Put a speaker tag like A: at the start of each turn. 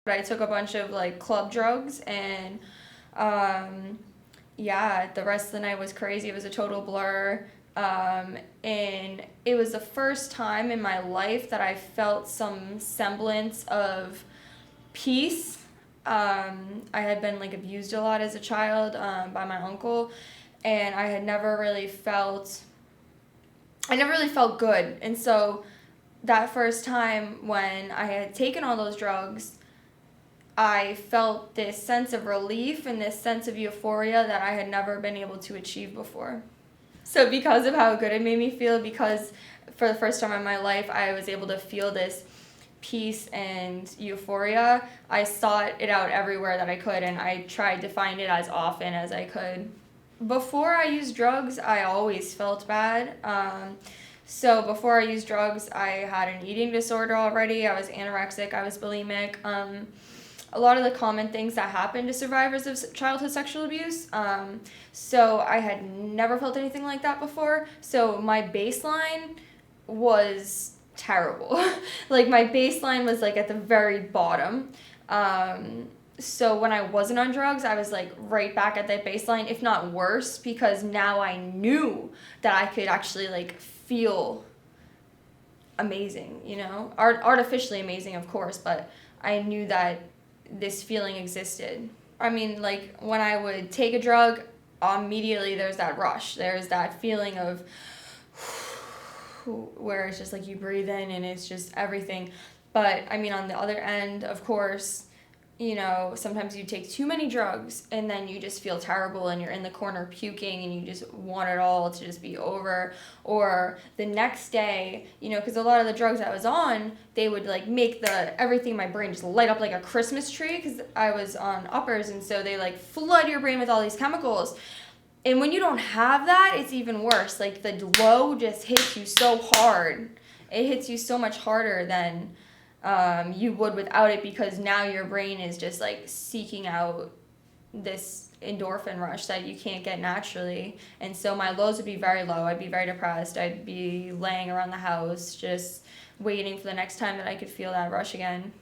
A: I took a bunch of like club drugs and yeah, the rest of the night was crazy. It was a total blur. And it was the first time in my life that I felt some semblance of peace. I had been like abused a lot as a child by my uncle, and I never really felt good. And so that first time when I had taken all those drugs, I felt this sense of relief and this sense of euphoria that I had never been able to achieve before. So, because of how good it made me feel, because for the first time in my life I was able to feel this peace and euphoria, I sought it out everywhere that I could, and I tried to find it as often as I could. Before I used drugs, I always felt bad. So before I used drugs, I had an eating disorder already. I was anorexic. I was bulimic. A lot of the common things that happen to survivors of childhood sexual abuse. So I had never felt anything like that before. So my baseline was terrible. Like my baseline was like at the very bottom. So when I wasn't on drugs, I was like right back at that baseline, if not worse, because now I knew that I could actually like feel amazing, artificially amazing, of course, but I knew that this feeling existed. I mean, like when I would take a drug, immediately there's that rush. There's that feeling of where it's just like you breathe in and it's just everything. But I mean, on the other end, of course, sometimes you take too many drugs and then you just feel terrible and you're in the corner puking and you just want it all to just be over. Or the next day, because a lot of the drugs I was on, they would like make everything in my brain just light up like a Christmas tree, because I was on uppers, and so they like flood your brain with all these chemicals. And when you don't have that, it's even worse. Like the low just hits you so hard. It hits you so much harder than you would without it, because now your brain is just like seeking out this endorphin rush that you can't get naturally. And so my lows would be very low. I'd be very depressed. I'd be laying around the house just waiting for the next time that I could feel that rush again.